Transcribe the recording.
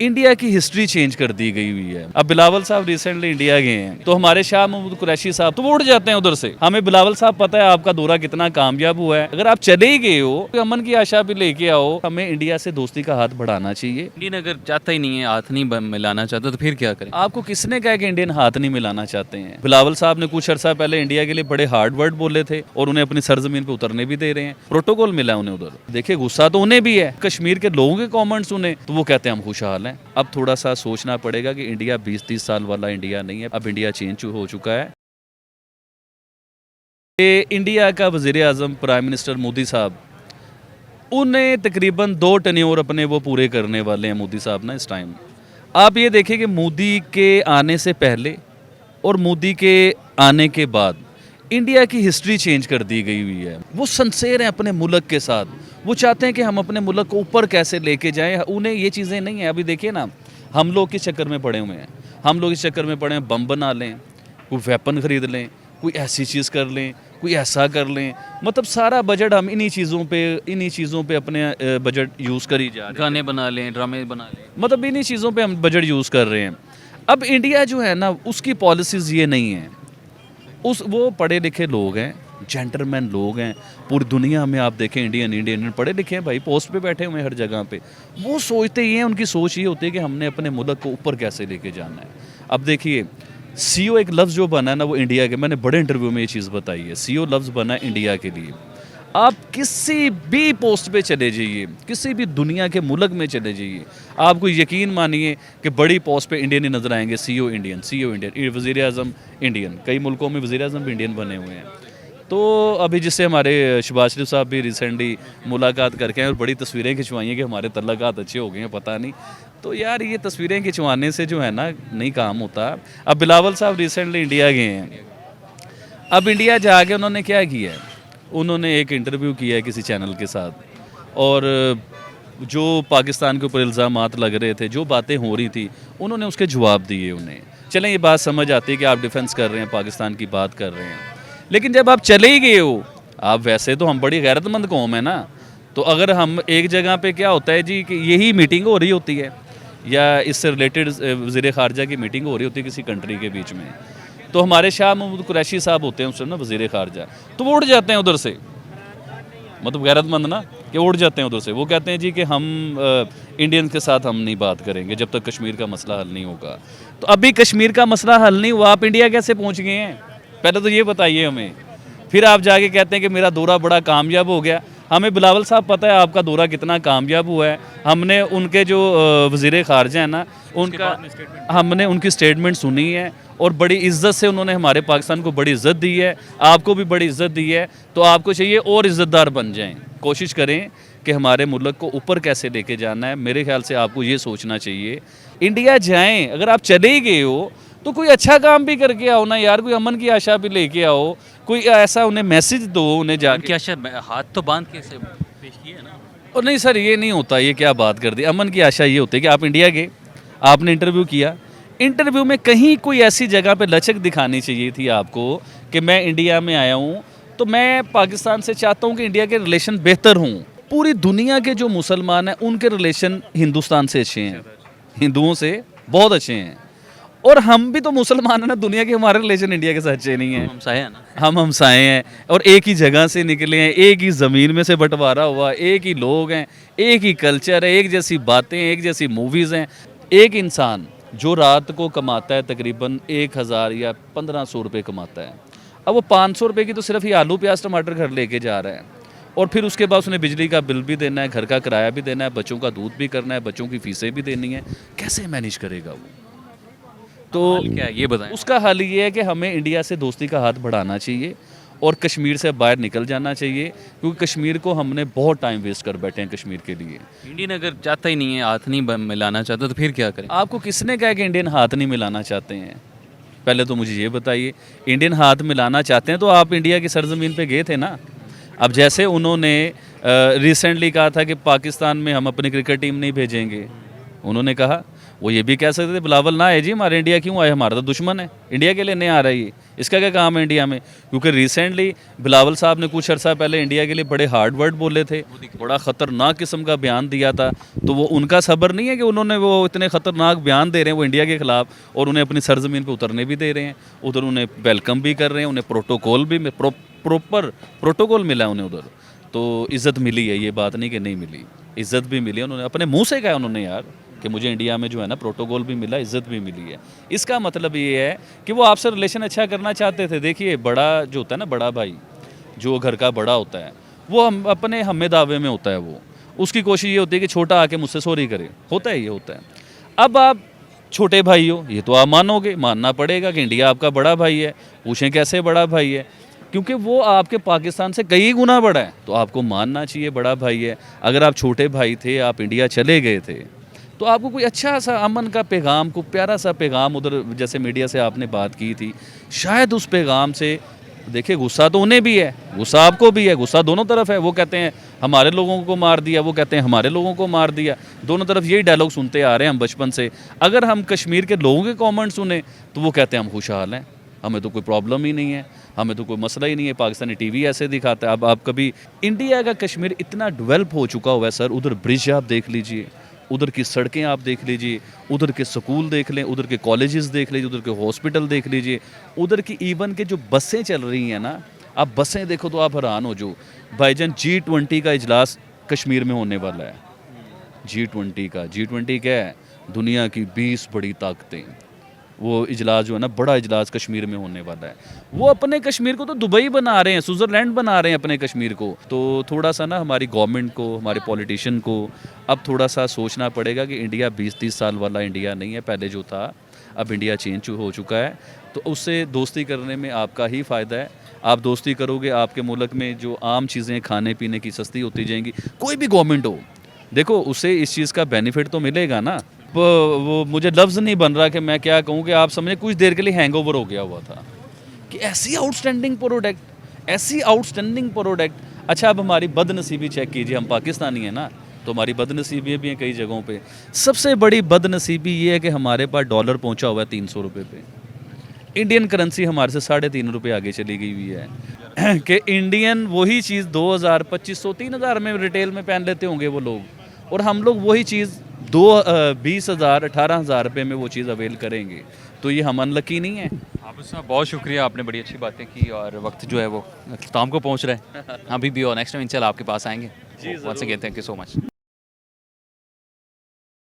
India की history change कर दी गई हुई है। अब बिलावल साहब रिसेंटली इंडिया गए हैं, तो हमारे शाह महमूद कुरैशी साहब तो वो उड़ जाते हैं उधर से। हमें बिलावल साहब पता है आपका दौरा कितना कामयाब हुआ है। अगर आप चले ही गए हो तो अमन की आशा भी लेके आओ। हमें इंडिया से दोस्ती का हाथ बढ़ाना चाहिए। इंडियन अगर चाहता ही नहीं है, हाथ नहीं मिलाना चाहता, तो फिर क्या करें? आपको किसने कहा कि इंडियन हाथ नहीं मिलाना चाहते हैं? बिलावल साहब ने कुछ अर्सा पहले इंडिया के लिए बड़े हार्ड वर्ड बोले थे और उन्हें अपनी सरजमीन पे उतरने भी दे रहे हैं। प्रोटोकॉल मिला उन्हें उधर। देखिए गुस्सा तो उन्हें भी है। कश्मीर के लोगों के कमेंट्स सुने तो वो कहते हैं हम खुशहाल हैं। अब थोड़ा सा सोचना पड़ेगा कि इंडिया 20-30 साल वाला इंडिया नहीं है। अब इंडिया चेंज हो चुका है। ये इंडिया का वज़ीर आज़म प्राइम मिनिस्टर मोदी साहब, उन्हें तकरीबन 2 टेन्योर अपने वो पूरे करने वाले हैं मोदी साहब ना इस टाइम। आप ये देखिए कि मोदी के आने से पहले और मोदी के आने के बाद इंडिया की हिस्ट्री चेंज कर दी गई हुई है। वो सिंसेयर हैं अपने मुल्क के साथ। वो चाहते हैं कि हम अपने मुल्क को ऊपर कैसे लेके जाएं। उन्हें ये चीज़ें नहीं है। अभी देखिए ना, हम लोग किस चक्कर में पड़े हुए हैं। हम लोग इस चक्कर में पड़े हैं बम बना लें, कोई वेपन ख़रीद लें, कोई ऐसी चीज़ कर लें, कोई ऐसा कर लें। मतलब सारा बजट हम इन्हीं चीज़ों पे अपने बजट यूज़ कर ही जा रहे हैं। गाने बना लें, ड्रामे बना लें। मतलब इन्हीं चीज़ों पे हम बजट यूज़ कर रहे हैं। अब इंडिया जो है ना, उसकी पॉलिसीज़ ये नहीं है। वो पढ़े लिखे लोग हैं, जेंटलमैन लोग हैं। पूरी दुनिया में आप देखें इंडियन पढ़े लिखे हैं भाई, पोस्ट पे बैठे हुए हैं हर जगह पे। वो सोचते ही हैं, उनकी सोच ये होती है कि हमने अपने मुल्क को ऊपर कैसे लेके जाना है। अब देखिए सीओ एक लफ्ज़ जो बना है ना, वो इंडिया के, मैंने बड़े इंटरव्यू में ये चीज़ बताई है। सीओ लफ्ज़ बना है इंडिया के लिए। आप किसी भी पोस्ट पे चले जाइए, किसी भी दुनिया के मुल्क में चले जाइए, आपको यकीन मानिए कि बड़ी पोस्ट पे इंडियन ही नज़र आएंगे। सीओ इंडियन, वज़ीर आज़म इंडियन। कई मुल्कों में वज़ीर आज़म भी इंडियन बने हुए हैं। तो अभी जिससे हमारे शहबाज शरीफ साहब भी रिसेंटली मुलाकात करके हैं और बड़ी तस्वीरें खिंचवाई हैं कि हमारे तल्लुकात अच्छे हो गए हैं, पता नहीं। तो यार ये तस्वीरें खिंचवाने से जो है ना नहीं काम होता। अब बिलावल साहब रिसेंटली इंडिया गए हैं। अब इंडिया जाके उन्होंने क्या किया है, उन्होंने एक इंटरव्यू किया है किसी चैनल के साथ, और जो पाकिस्तान के ऊपर इल्ज़ामात लग रहे थे, जो बातें हो रही थी, उन्होंने उसके जवाब दिए उन्हें। चलें ये बात समझ आती है कि आप डिफेंस कर रहे हैं, पाकिस्तान की बात कर रहे हैं, लेकिन जब आप चले ही गए हो, आप वैसे तो हम बड़ी गैरतमंद कौम है ना, तो अगर हम एक जगह पे क्या होता है जी कि यही मीटिंग हो रही होती है या इससे रिलेटेड वज़ीर ख़ारजा की मीटिंग हो रही होती है किसी कंट्री के बीच में, तो हमारे शाह महमूद कुरैशी साहब होते हैं उस समय ना वज़ीर ख़ारजा, तो वो उड़ जाते हैं उधर से। मतलब गैरतमंद ना कि उड़ जाते हैं उधर से। वो कहते हैं जी कि हम इंडियन के साथ हम नहीं बात करेंगे जब तक कश्मीर का मसला हल नहीं होगा। तो अभी कश्मीर का मसला हल नहीं हुआ, आप इंडिया कैसे पहुंच गए हैं? पहले तो ये बताइए हमें। फिर आप जाके कहते हैं कि मेरा दौरा बड़ा कामयाब हो गया। हमें बिलावल साहब पता है आपका दौरा कितना कामयाब हुआ है। हमने उनके जो वज़ीर ख़ारजा है ना, हमने उनकी स्टेटमेंट सुनी है और बड़ी इज़्ज़त से उन्होंने हमारे पाकिस्तान को बड़ी इज़्ज़त दी है, आपको भी बड़ी इज़्ज़त दी है। तो आपको चाहिए और इज़्ज़तदार बन जाएं, कोशिश करें कि हमारे मुल्क को ऊपर कैसे लेके जाना है। मेरे ख्याल से आपको ये सोचना चाहिए। इंडिया जाएं, अगर आप चले ही गए हो तो कोई अच्छा काम भी करके आओ ना यार, कोई अमन की आशा भी लेके आओ, कोई ऐसा उन्हें मैसेज दो, उन्हें जाके। क्या हाथ तो बांध के से पेश किए ना। और नहीं सर, ये नहीं होता, ये क्या बात कर दी। अमन की आशा ये होती है कि आप इंडिया गए, आपने इंटरव्यू किया, इंटरव्यू में कहीं कोई ऐसी जगह पे लचक दिखानी चाहिए थी आपको कि मैं इंडिया में आया हूँ, तो मैं पाकिस्तान से चाहता हूँ कि इंडिया के रिलेशन बेहतर हों। पूरी दुनिया के जो मुसलमान हैं उनके रिलेशन हिंदुस्तान से अच्छे हैं, हिंदुओं से बहुत अच्छे हैं। और हम भी तो मुसलमान हैं ना दुनिया के, हमारे रिलेशन इंडिया के साथ अच्छे नहीं हैं। हमसाए हैं ना। हम हमसाए हैं और एक ही जगह से निकले हैं, एक ही ज़मीन में से बंटवारा हुआ, एक ही लोग हैं, एक ही कल्चर है, एक जैसी बातें, एक जैसी मूवीज़ हैं। एक इंसान जो रात को कमाता है तकरीबन 1000 या 1500 रुपये कमाता है, अब वो 500 रुपये की तो सिर्फ ही आलू प्याज टमाटर घर लेके जा रहा है, और फिर उसके बाद उसने बिजली का बिल भी देना है, घर का किराया भी देना है, बच्चों का दूध भी करना है, बच्चों की फ़ीसें भी देनी है। कैसे मैनेज करेगा वो? तो क्या है ये बताएं। उसका हल ये है कि हमें इंडिया से दोस्ती का हाथ बढ़ाना चाहिए और कश्मीर से बाहर निकल जाना चाहिए, क्योंकि कश्मीर को हमने बहुत टाइम वेस्ट कर बैठे हैं कश्मीर के लिए। इंडियन अगर चाहता ही नहीं है, हाथ नहीं मिलाना चाहता, तो फिर क्या करें? आपको किसने कहा कि इंडियन हाथ नहीं मिलाना चाहते हैं? पहले तो मुझे ये बताइए, इंडियन हाथ मिलाना चाहते हैं तो आप इंडिया की सरजमीन पे गए थे ना। अब जैसे उन्होंने रिसेंटली कहा था कि पाकिस्तान में हम अपनी क्रिकेट टीम नहीं भेजेंगे, उन्होंने कहा। वो ये भी कह सकते थे बिलावल ना आए जी, हमारे इंडिया क्यों आए, हमारा तो दुश्मन है, इंडिया के लिए नहीं आ रहा है ये, इसका क्या काम है इंडिया में। क्योंकि रिसेंटली बिलावल साहब ने कुछ अर्सा पहले इंडिया के लिए बड़े हार्ड वर्ड बोले थे, बड़ा ख़तरनाक किस्म का बयान दिया था। तो वो उनका सब्र नहीं है कि उन्होंने वो इतने ख़तरनाक बयान दे रहे हैं वो इंडिया के ख़िलाफ़, और उन्हें अपनी सरजमीन पर उतरने भी दे रहे हैं, उधर उन्हें वेलकम भी कर रहे हैं, उन्हें प्रोटोकॉल भी प्रॉपर प्रोटोकॉल मिला है उन्हें उधर। तो इज़्ज़त मिली है, ये बात नहीं कि नहीं मिली, इज़्ज़त भी मिली है, उन्होंने अपने मुंह से कहा उन्होंने यार कि मुझे इंडिया में जो है ना प्रोटोकॉल भी मिला, इज़्ज़त भी मिली है। इसका मतलब ये है कि वो आपसे रिलेशन अच्छा करना चाहते थे। देखिए बड़ा जो होता है ना, बड़ा भाई जो घर का बड़ा होता है वो हम अपने हमें दावे में होता है, वो उसकी कोशिश ये होती है कि छोटा आके मुझसे सॉरी करे, होता है ये होता है। अब आप छोटे भाई हो, ये तो आप मानोगे, मानना पड़ेगा कि इंडिया आपका बड़ा भाई है। पूछें कैसे बड़ा भाई है, क्योंकि वो आपके पाकिस्तान से कई गुना बड़ा है, तो आपको मानना चाहिए बड़ा भाई है। अगर आप छोटे भाई थे, आप इंडिया चले गए थे, तो आपको कोई अच्छा सा अमन का पैगाम, को प्यारा सा पैगाम उधर, जैसे मीडिया से आपने बात की थी, शायद उस पैगाम से, देखिए गुस्सा तो उन्हें भी है, गुस्सा आपको भी है, गुस्सा दोनों तरफ है। वो कहते हैं हमारे लोगों को मार दिया, वो कहते हैं हमारे लोगों को मार दिया, दोनों तरफ यही डायलॉग सुनते आ रहे हैं हम बचपन से। अगर हम कश्मीर के लोगों के कमेंट सुने तो वो कहते हैं हम खुशहाल हैं, हमें तो कोई प्रॉब्लम ही नहीं है, हमें तो कोई मसला ही नहीं है। पाकिस्तानी टीवी ऐसे दिखाता है। अब आप कभी, इंडिया का कश्मीर इतना डेवलप हो चुका हुआ है सर, उधर ब्रिज आप देख लीजिए, उधर की सड़कें आप देख लीजिए, उधर के स्कूल देख लें, उधर के कॉलेजेस देख लीजिए, उधर के हॉस्पिटल देख लीजिए, उधर की इवन के जो बसें चल रही हैं ना, आप बसें देखो तो आप हैरान हो। जो भाईजान G20 का इजलास कश्मीर में होने वाला है, G20 का, G20 क्या है, दुनिया की 20 बड़ी ताकतें, वो इजलास जो है ना, बड़ा इजलास कश्मीर में होने वाला है। वो अपने कश्मीर को तो दुबई बना रहे हैं, स्विट्ज़रलैंड बना रहे हैं अपने कश्मीर को। तो थोड़ा सा ना हमारी गवर्नमेंट को, हमारे पॉलिटिशियन को अब थोड़ा सा सोचना पड़ेगा कि इंडिया 20-30 साल वाला इंडिया नहीं है पहले जो था, अब इंडिया चेंज हो चुका है। तो उससे दोस्ती करने में आपका ही फ़ायदा है। आप दोस्ती करोगे, आपके मुल्क में जो आम चीज़ें खाने पीने की सस्ती होती जाएंगी, कोई भी गवर्नमेंट हो, देखो उसे इस चीज़ का बेनिफिट तो मिलेगा ना। वो मुझे लफ्ज़ नहीं बन रहा कि मैं क्या कहूँ, कि आप समझे कुछ देर के लिए हैंगओवर हो गया हुआ था कि ऐसी आउटस्टैंडिंग प्रोडक्ट, ऐसी आउटस्टैंडिंग प्रोडक्ट। अच्छा, अब हमारी बदनसीबी चेक कीजिए, हम पाकिस्तानी हैं ना, तो हमारी बदनसीबी भी हैं कई जगहों पे। सबसे बड़ी बदनसीबी ये है कि हमारे पास डॉलर पहुंचा हुआ है 300 रुपये पे, इंडियन करेंसी हमारे से 3.5 रुपये आगे चली गई हुई है कि इंडियन वही चीज़ 2000, 2500, 3000 में रिटेल में पहन लेते होंगे वो लोग, और हम लोग वही चीज़ 20,000, 18,000 रुपये में वो चीज़ अवेल करेंगे। तो ये हम अनलकी नहीं है। हाफिज़ साहब बहुत शुक्रिया, आपने बड़ी अच्छी बातें की, और वक्त जो है वो अख्ताम को पहुँच रहा है। अभी भी और नेक्स्ट टाइम इंशाल्लाह आपके पास आएंगे। Once again thank you so much.